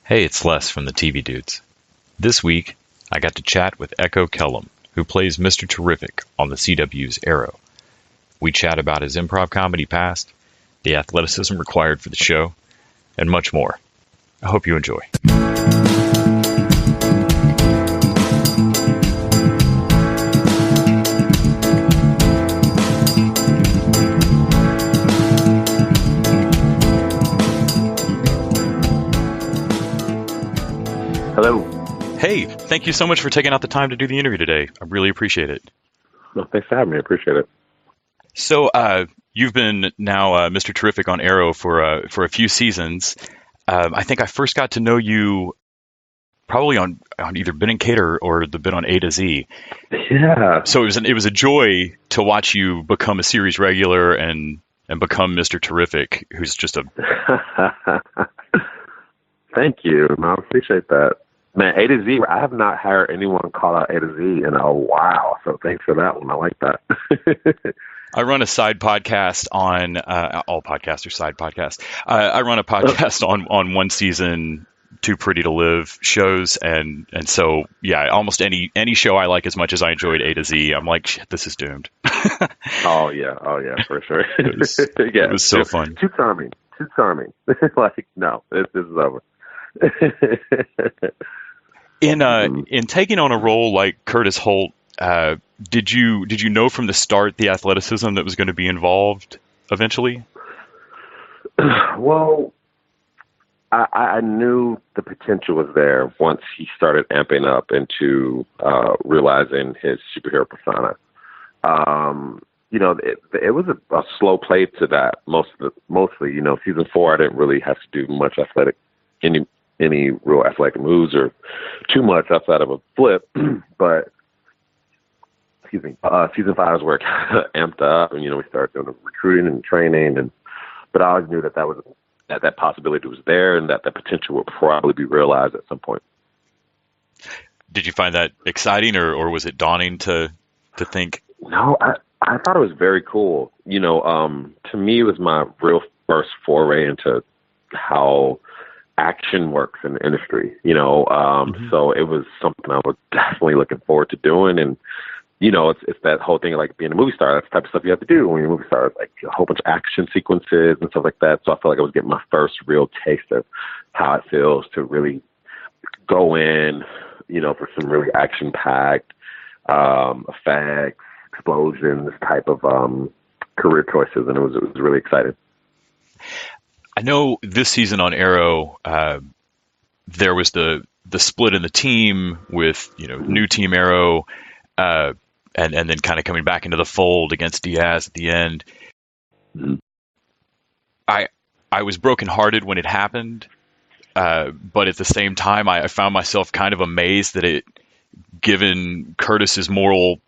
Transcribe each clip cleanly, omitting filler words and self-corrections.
Hey, it's Les from the TV Dudes. This week, I got to chat with Echo Kellum, who plays Mr. Terrific on the CW's Arrow. We chat about his improv comedy past, the athleticism required for the show, and much more. I hope you enjoy. Hello. Hey, thank you so much for taking out the time to do the interview today. I really appreciate it. Well, thanks for having me. I appreciate it. So, you've been now Mr. Terrific on Arrow for a few seasons. I think I first got to know you probably on either Ben and Cater or the bit on A to Z. Yeah. So it was a joy to watch you become a series regular and become Mr. Terrific, who's just a... Thank you. I appreciate that. Man, A to Z, I have not heard anyone call out A to Z in a while, so thanks for that one. I like that. I run a side podcast on all podcasts are side podcasts. I run a podcast on one season, Too Pretty to Live shows, and so yeah, almost any show I like as much as I enjoyed A to Z, I'm like, shit, this is doomed. Oh yeah, for sure. It was so fun. Too charming. Like, no, this is over. In taking on a role like Curtis Holt, did you know from the start the athleticism that was going to be involved eventually? Well, I knew the potential was there once he started amping up into realizing his superhero persona. It was a slow play to that. Mostly, season 4, I didn't really have to do much any real athletic moves or too much outside of a flip. But season 5 is where it kind of amped up, and we started doing the recruiting and training, but I always knew that possibility was there, and that potential would probably be realized at some point. Did you find that exciting, or was it daunting to think? No, I thought it was very cool. To me, it was my real first foray into how action works in the industry, so it was something I was definitely looking forward to doing. And, it's that whole thing of like being a movie star. That's the type of stuff you have to do when you're a movie star, like a whole bunch of action sequences and stuff like that. So I felt like I was getting my first real taste of how it feels to really go in, for some really action packed, effects, explosions, type of, career choices. And it was really exciting. I know this season on Arrow, there was the split in the team with, new Team Arrow, and then kind of coming back into the fold against Diaz at the end. Mm-hmm. I was brokenhearted when it happened, but at the same time, I found myself kind of amazed that given Curtis's moral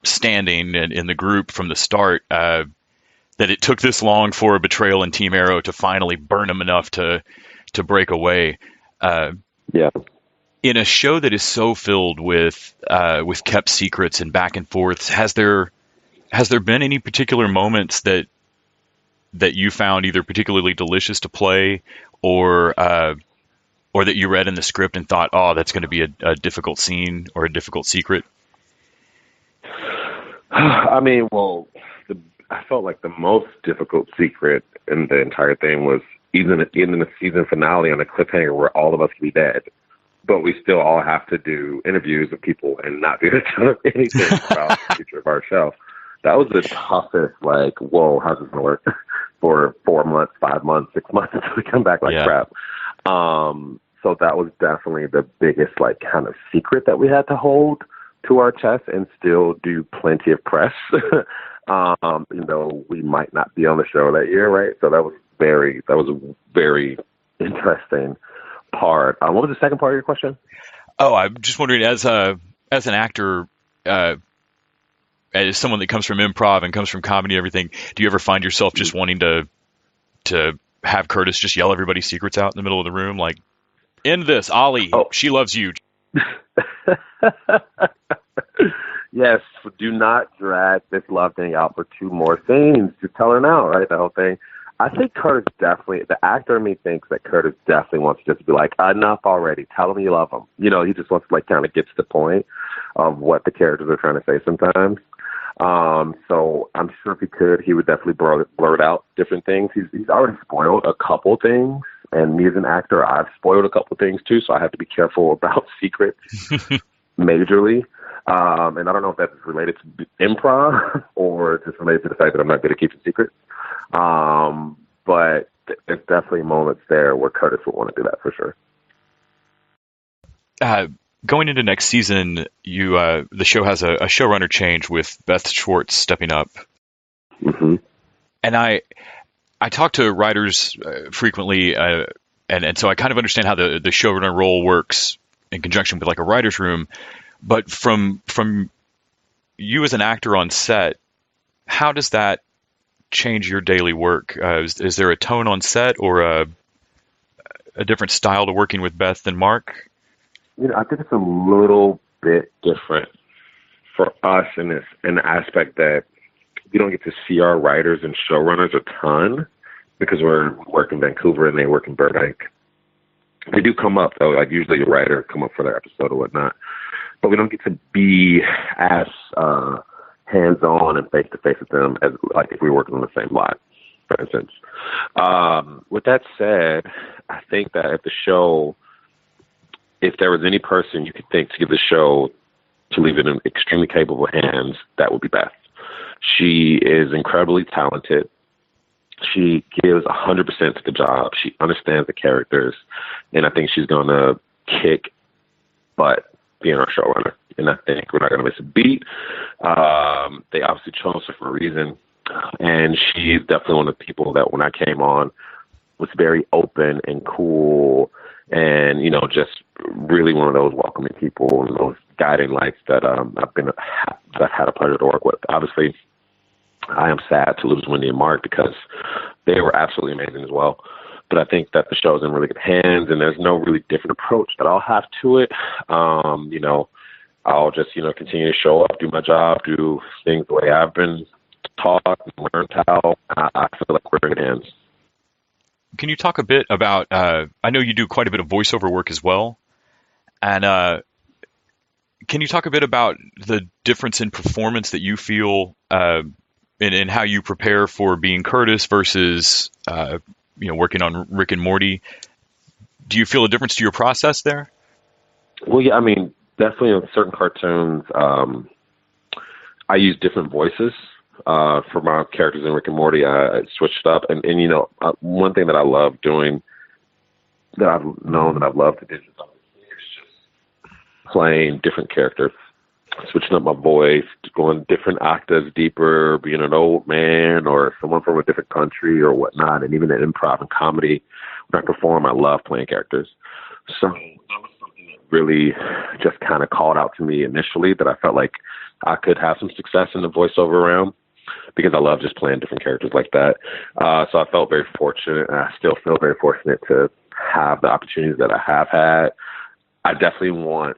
standing in the group from the start, that it took this long for a betrayal in Team Arrow to finally burn him enough to break away. Yeah. In a show that is so filled with kept secrets and back and forths, has there been any particular moments that you found either particularly delicious to play, or that you read in the script and thought, oh, that's going to be a difficult scene or a difficult secret? I mean, well, I felt like the most difficult secret in the entire thing was even in the season finale on a cliffhanger where all of us could be dead, but we still all have to do interviews with people and not do anything about the future of our show. That was the toughest, like, whoa, how's this going to work for 4 months, 5 months, 6 months until we come back like crap. So that was definitely the biggest, like, kind of secret that we had to hold to our chest and still do plenty of press. We might not be on the show that year, right? So that was a very interesting part. What was the second part of your question? Oh, I'm just wondering, as an actor, as someone that comes from improv and comes from comedy and everything, do you ever find yourself just wanting to have Curtis just yell everybody's secrets out in the middle of the room, like, end this, Ollie, she loves you? Yes, do not drag this love thing out for 2 more scenes. Just tell her now, right? The whole thing. I think Curtis definitely, the actor in me thinks that Curtis definitely wants to just be like, enough already. Tell him you love him. You know, he just wants to like kind of get to the point of what the characters are trying to say sometimes. So I'm sure if he could, he would definitely blurt out different things. He's already spoiled a couple things, and me as an actor, I've spoiled a couple things too, so I have to be careful about secrets majorly. And I don't know if that's related to improv or just related to the fact that I'm not good at keeping secrets. But there's definitely moments there where Curtis would want to do that for sure. Going into next season, the show has a showrunner change with Beth Schwartz stepping up. Mm-hmm. And I talk to writers frequently, and so I kind of understand how the showrunner role works in conjunction with like a writer's room. But from you as an actor on set, how does that change your daily work? Is there a tone on set or a different style to working with Beth than Mark? You know, I think it's a little bit different for us in the aspect that we don't get to see our writers and showrunners a ton because we work in Vancouver and they work in Burbank. They do come up though, like usually a writer come up for their episode or whatnot, but we don't get to be as hands-on and face-to-face with them as like if we were working on the same lot, for instance. With that said, I think that if there was any person you could think to give the show to leave it in extremely capable hands, that would be Beth. She is incredibly talented. She gives 100% to the job. She understands the characters, and I think she's going to kick butt being our showrunner. And I think we're not going to miss a beat. They obviously chose her for a reason, and she's definitely one of the people that when I came on was very open and cool and, you know, just really one of those welcoming people and those guiding lights that I've had a pleasure to work with. Obviously, I am sad to lose Wendy and Mark because they were absolutely amazing as well. But I think that the show's in really good hands, and there's no really different approach that I'll have to it. You know, I'll just, you know, continue to show up, do my job, do things the way I've been taught and learned how. I feel like we're in good hands. Can you talk a bit about, I know you do quite a bit of voiceover work as well, and can you talk a bit about the difference in performance that you feel in how you prepare for being Curtis versus, you know, working on Rick and Morty? Do you feel a difference to your process there? Well, yeah, I mean, definitely on certain cartoons, I use different voices. For my characters in Rick and Morty, I switched up. And you know, one thing that I love doing, that I've known that I've loved to do is just playing different characters, switching up my voice, going different octaves deeper, being an old man or someone from a different country or whatnot. And even in improv and comedy, when I perform, I love playing characters. So that was something that really just kind of called out to me initially, that I felt like I could have some success in the voiceover realm, because I love just playing different characters like that. So I felt very fortunate, and I still feel very fortunate to have the opportunities that I have had. I definitely want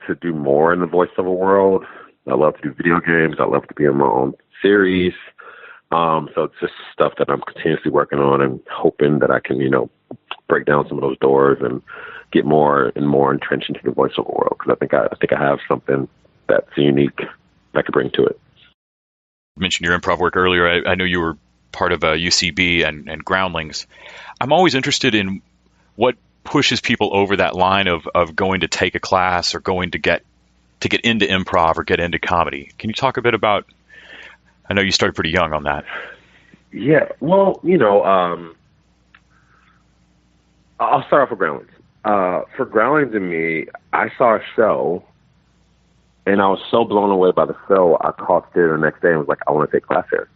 to do more in the voiceover world. I love to do video games. I love to be in my own series. So it's just stuff that I'm continuously working on and hoping that I can, you know, break down some of those doors and get more and more entrenched into the voiceover world, because I think I have something that's unique that I could bring to it. You mentioned your improv work earlier. I know you were part of UCB and Groundlings. I'm always interested in what pushes people over that line of going to take a class or going to get into improv or get into comedy. Can you talk a bit about, I know you started pretty young on that. Yeah, well, you know, I'll start off with Groundlings. For Groundlings and me, I saw a show, and I was so blown away by the show, I called theater the next day and was like, I want to take class here.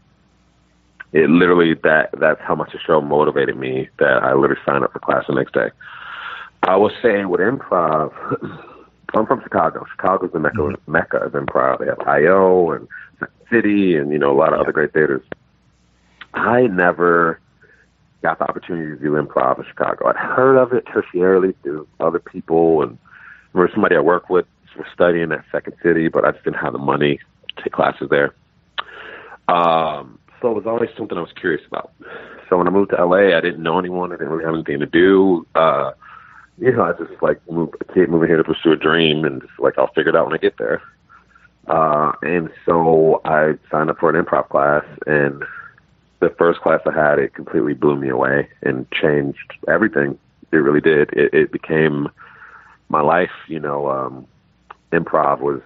It literally, that's how much the show motivated me, that I literally signed up for class the next day. I was saying with improv, I'm from Chicago. Chicago's the mecca of improv. They have I.O. and City and, you know, a lot of other great theaters. I never got the opportunity to do improv in Chicago. I'd heard of it tertiarily through other people, and remember somebody I worked with was studying at Second City, but I just didn't have the money to take classes there. So it was always something I was curious about. So when I moved to LA, I didn't know anyone. I didn't really have anything to do. I just like a kid moving here to pursue a dream, and just like I'll figure it out when I get there. And so I signed up for an improv class, and the first class I had, it completely blew me away and changed everything. It really did. It became my life. Improv was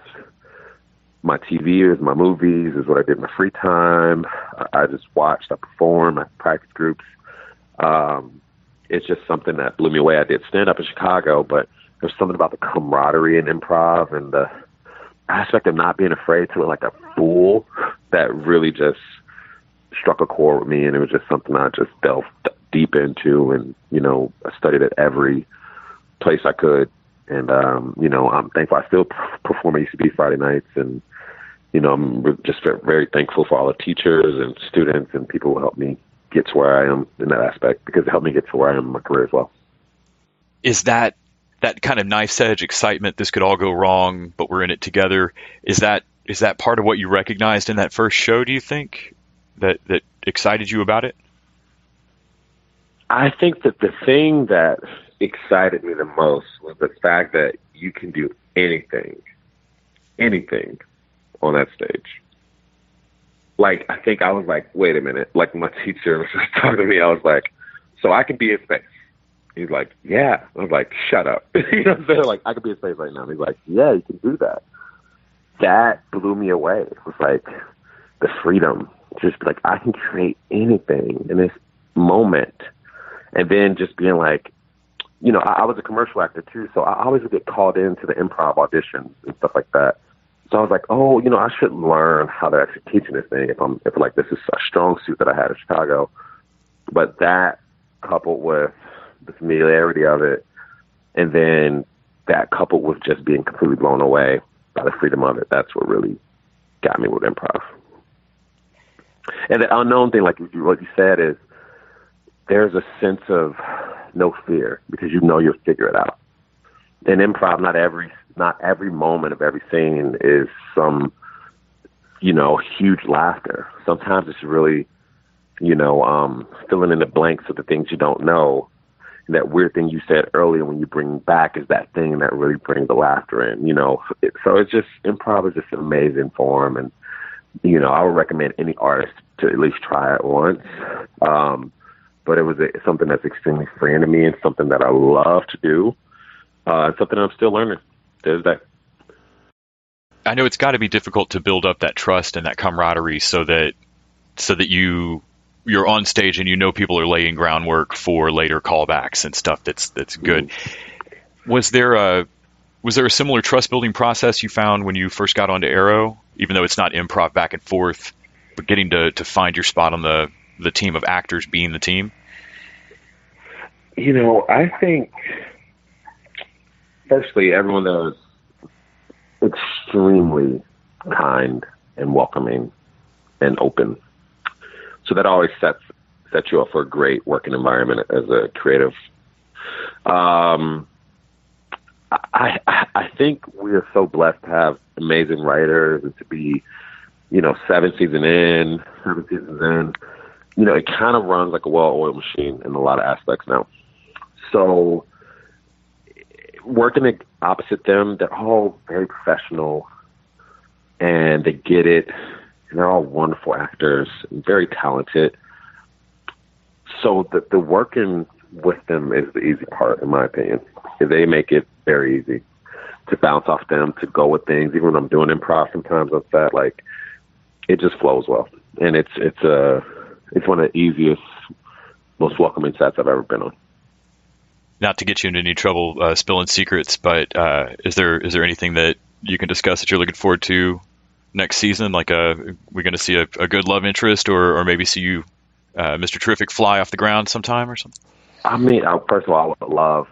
my TV, is my movies, is what I did in my free time. I just watched, I performed, I practice groups. It's just something that blew me away. I did stand up in Chicago, but there's something about the camaraderie in improv and the aspect of not being afraid to look like a fool that really just struck a chord with me. And it was just something I just delved deep into. And, I studied at every place I could. And, I'm thankful. I still perform at UCB Friday nights. And, I'm just very thankful for all the teachers and students and people who helped me get to where I am in that aspect, because it helped me get to where I am in my career as well. Is that kind of knife's edge excitement, this could all go wrong, but we're in it together? Is that part of what you recognized in that first show, do you think, that excited you about it? I think that the thing that excited me the most was the fact that you can do anything on that stage. Like, I think I was like, wait a minute. Like, my teacher was just talking to me. I was like, so I can be in space. He's like, yeah. I was like, shut up. You know what I'm saying? Like, I could be in space right now. And he's like, yeah, you can do that. That blew me away. It was like the freedom. Just like, I can create anything in this moment. And then just being like, I was a commercial actor too, so I always would get called into the improv auditions and stuff like that. So I was like, I should learn how to actually teach in this thing if like this is a strong suit that I had in Chicago. But that coupled with the familiarity of it, and then that coupled with just being completely blown away by the freedom of it, that's what really got me with improv. And the unknown thing, like what you said, is there's a sense of no fear because you'll figure it out. In improv, not every moment of every scene is some, huge laughter. Sometimes it's really, filling in the blanks of the things you don't know. And that weird thing you said earlier when you bring back is that thing that really brings the laughter in, So it's just, improv is just an amazing form. And, I would recommend any artist to at least try it once. But it was something that's extremely freeing to me and something that I love to do. Something I'm still learning to this day. I know it's got to be difficult to build up that trust and that camaraderie so that you're on stage and people are laying groundwork for later callbacks and stuff that's good. Mm-hmm. Was there a similar trust building process you found when you first got onto Arrow, even though it's not improv back and forth, but getting to find your spot on the team of actors being the team? I think firstly, everyone there was extremely kind and welcoming and open. So that always sets you up for a great working environment as a creative. I think we are so blessed to have amazing writers and to be, 7 seasons in, it kind of runs like a well-oiled machine in a lot of aspects now. So working opposite them, they're all very professional and they get it. And they're all wonderful actors and very talented. So the working with them is the easy part, in my opinion. They make it very easy to bounce off them, to go with things. Even when I'm doing improv sometimes on set, like, it just flows well. And it's one of the easiest, most welcoming sets I've ever been on. Not to get you into any trouble spilling secrets, but is there anything that you can discuss that you're looking forward to next season? Like, we're going to see a good love interest, or maybe see you, Mr. Terrific, fly off the ground sometime or something? I mean, first of all, I would love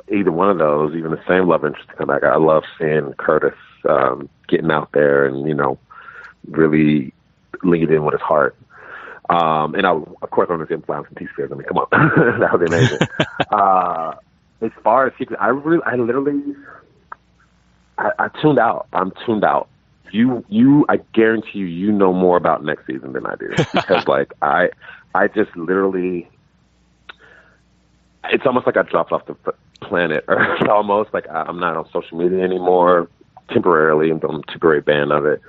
either one of those, even the same love interest to come back. I love seeing Curtis getting out there and, really lead in with his heart. And of course, I want to see him fly some T-Spheres. I mean, come on. That would be amazing. As far as secrets, I tuned out. I'm tuned out. I guarantee you know more about next season than I do, because like I I just literally, it's almost like I dropped off the planet Earth. Almost like I'm not on social media anymore temporarily. I'm a temporary ban of it.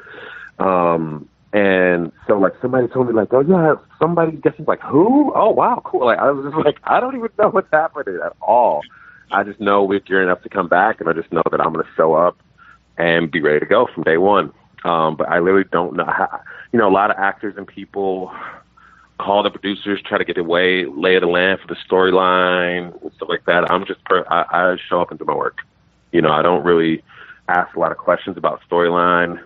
And so like somebody told me like, oh yeah, somebody guessing like who? Oh wow, cool. Like I was just like, I don't even know what's happening at all. I just know we're gearing up to come back, and I just know that I'm going to show up and be ready to go from day one. But I literally don't know how. You know, a lot of actors and people call the producers, try to get away, lay of the land for the storyline and stuff like that. I'm just I show up and do my work. You know, I don't really ask a lot of questions about storyline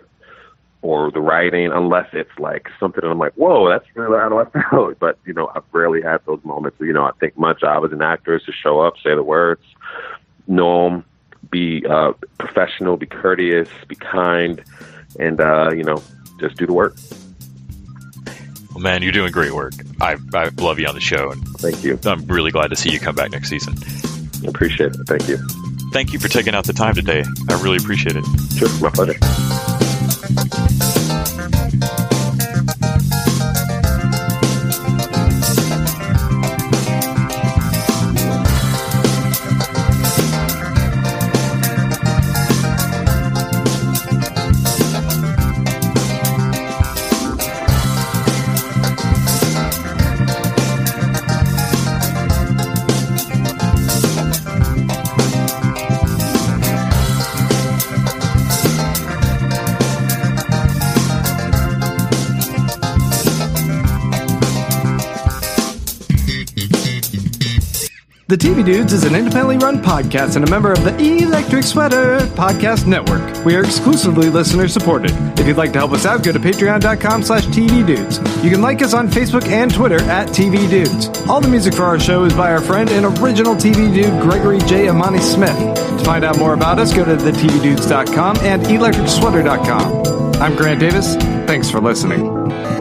or the writing, unless it's like something that I'm like, whoa, that's really out of left field. But, you know, I've rarely had those moments. You know, I think my job as an actor is to show up, say the words, know them, be professional, be courteous, be kind, and, you know, just do the work. Well, man, you're doing great work. I love you on the show. And thank you. I'm really glad to see you come back next season. I appreciate it. Thank you. Thank you for taking out the time today. I really appreciate it. Sure, my pleasure. The TV Dudes is an independently run podcast and a member of the Electric Sweater Podcast Network. We are exclusively listener-supported. If you'd like to help us out, go to patreon.com/TVDudes. You can like us on Facebook and Twitter at TV Dudes. All the music for our show is by our friend and original TV dude, Gregory J. Amani Smith. To find out more about us, go to thetvdudes.com and electricsweater.com. I'm Grant Davis. Thanks for listening.